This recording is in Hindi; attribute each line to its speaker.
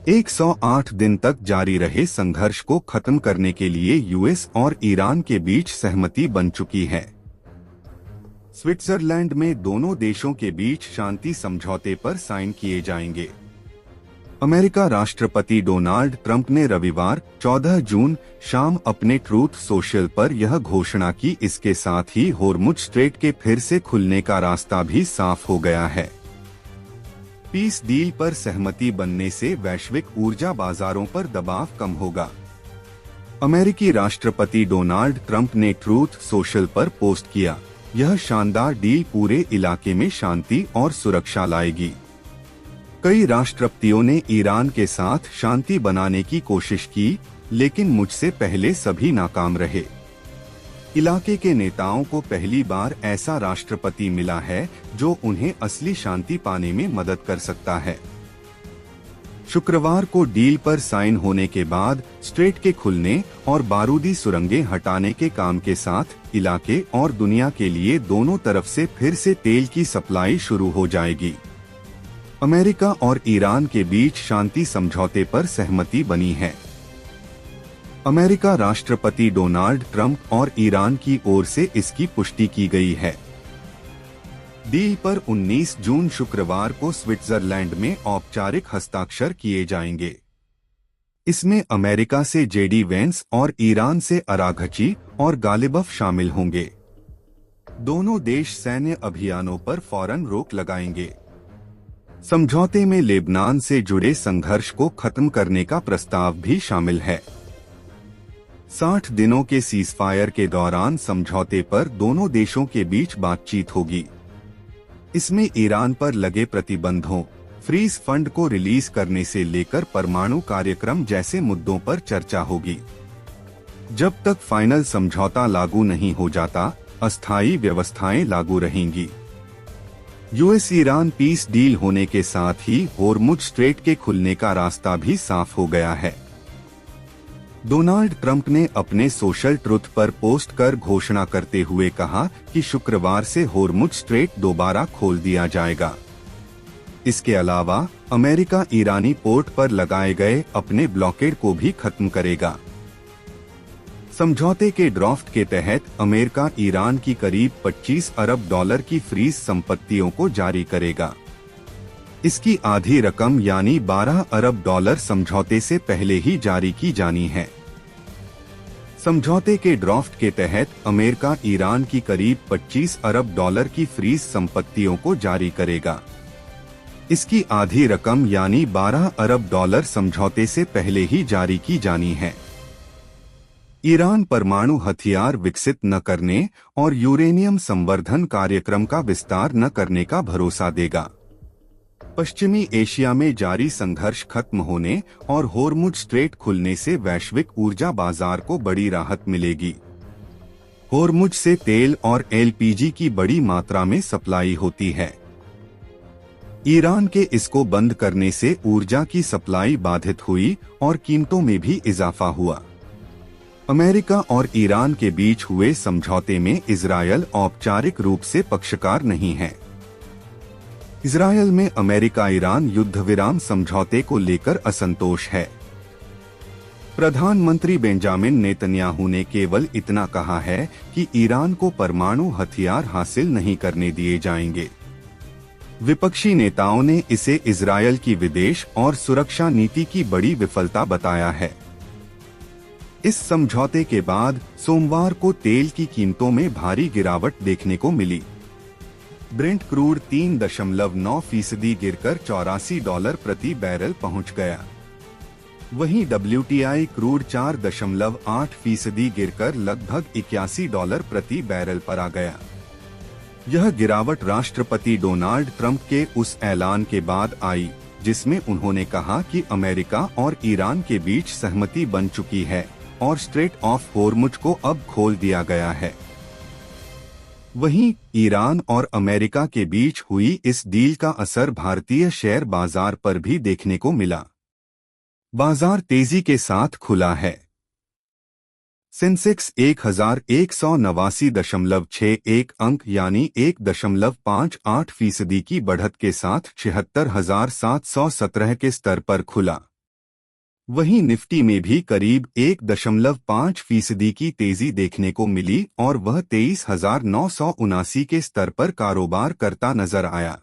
Speaker 1: 108 दिन तक जारी रहे संघर्ष को खत्म करने के लिए यूएस और ईरान के बीच सहमति बन चुकी है। स्विट्जरलैंड में दोनों देशों के बीच शांति समझौते पर साइन किए जाएंगे। अमेरिका राष्ट्रपति डोनाल्ड ट्रंप ने रविवार 14 जून शाम अपने ट्रूथ सोशल पर यह घोषणा की। इसके साथ ही होर्मुज स्ट्रेट के फिर से खुलने का रास्ता भी साफ हो गया है। पीस डील पर सहमति बनने से वैश्विक ऊर्जा बाजारों पर दबाव कम होगा। अमेरिकी राष्ट्रपति डोनाल्ड ट्रंप ने ट्रूथ सोशल पर पोस्ट किया, यह शानदार डील पूरे इलाके में शांति और सुरक्षा लाएगी। कई राष्ट्रपतियों ने ईरान के साथ शांति बनाने की कोशिश की, लेकिन मुझसे पहले सभी नाकाम रहे। इलाके के नेताओं को पहली बार ऐसा राष्ट्रपति मिला है जो उन्हें असली शांति पाने में मदद कर सकता है। शुक्रवार को डील पर साइन होने के बाद स्ट्रेट के खुलने और बारूदी सुरंगें हटाने के काम के साथ इलाके और दुनिया के लिए दोनों तरफ से फिर से तेल की सप्लाई शुरू हो जाएगी। अमेरिका और ईरान के बीच शांति समझौते पर सहमति बनी है। अमेरिका राष्ट्रपति डोनाल्ड ट्रंप और ईरान की ओर से इसकी पुष्टि की गई है। डील पर 19 जून शुक्रवार को स्विट्जरलैंड में औपचारिक हस्ताक्षर किए जाएंगे। इसमें अमेरिका से जेडी वेंस और ईरान से अराघची और गालिबफ शामिल होंगे। दोनों देश सैन्य अभियानों पर फौरन रोक लगाएंगे। समझौते में लेबनान से जुड़े संघर्ष को खत्म करने का प्रस्ताव भी शामिल है। 60 दिनों के सीजफायर के दौरान समझौते पर दोनों देशों के बीच बातचीत होगी। इसमें ईरान पर लगे प्रतिबंधों, फ्रीज फंड को रिलीज करने से लेकर परमाणु कार्यक्रम जैसे मुद्दों पर चर्चा होगी। जब तक फाइनल समझौता लागू नहीं हो जाता, अस्थायी व्यवस्थाएं लागू रहेंगी। यूएस ईरान पीस डील होने के साथ ही होर्मुज स्ट्रेट के खुलने का रास्ता भी साफ हो गया है। डोनाल्ड ट्रंप ने अपने सोशल ट्रुथ पर पोस्ट कर घोषणा करते हुए कहा कि शुक्रवार से होर्मुज स्ट्रेट दोबारा खोल दिया जाएगा। इसके अलावा अमेरिका ईरानी पोर्ट पर लगाए गए अपने ब्लॉकेड को भी खत्म करेगा। समझौते के ड्राफ्ट के तहत अमेरिका ईरान की करीब 25 अरब डॉलर की फ्रीज संपत्तियों को जारी करेगा। इसकी आधी रकम यानी 12 अरब डॉलर समझौते से पहले ही जारी की जानी है। समझौते के ड्राफ्ट के तहत अमेरिका ईरान की करीब 25 अरब डॉलर की फ्रीज संपत्तियों को जारी करेगा। इसकी आधी रकम यानी 12 अरब डॉलर समझौते से पहले ही जारी की जानी है। ईरान परमाणु हथियार विकसित न करने और यूरेनियम संवर्धन कार्यक्रम का विस्तार न करने का भरोसा देगा। पश्चिमी एशिया में जारी संघर्ष खत्म होने और होर्मुज स्ट्रेट खुलने से वैश्विक ऊर्जा बाजार को बड़ी राहत मिलेगी। होर्मुज से तेल और एलपीजी की बड़ी मात्रा में सप्लाई होती है। ईरान के इसको बंद करने से ऊर्जा की सप्लाई बाधित हुई और कीमतों में भी इजाफा हुआ। अमेरिका और ईरान के बीच हुए समझौते में इजरायल औपचारिक रूप से पक्षकार नहीं है। इजरायल में अमेरिका ईरान युद्ध विराम समझौते को लेकर असंतोष है। प्रधानमंत्री बेंजामिन नेतन्याहू ने केवल इतना कहा है कि ईरान को परमाणु हथियार हासिल नहीं करने दिए जाएंगे। विपक्षी नेताओं ने इसे इजरायल की विदेश और सुरक्षा नीति की बड़ी विफलता बताया है। इस समझौते के बाद सोमवार को तेल की कीमतों में भारी गिरावट देखने को मिली। ब्रेंट क्रूड 3.9% गिरकर $84 प्रति बैरल पहुंच गया। वहीं WTI क्रूड 4.8% गिरकर लगभग $81 प्रति बैरल पर आ गया। यह गिरावट राष्ट्रपति डोनाल्ड ट्रंप के उस ऐलान के बाद आई जिसमें उन्होंने कहा कि अमेरिका और ईरान के बीच सहमति बन चुकी है और स्ट्रेट ऑफ होर्मुज को अब खोल दिया गया है। वहीं ईरान और अमेरिका के बीच हुई इस डील का असर भारतीय शेयर बाजार पर भी देखने को मिला। बाजार तेजी के साथ खुला है। सेंसेक्स 1189.61 अंक यानी 1.58% की बढ़त के साथ 76,717 के स्तर पर खुला। वहीं निफ्टी में भी करीब 1.5% की तेजी देखने को मिली और वह 23,979 के स्तर पर कारोबार करता नजर आया।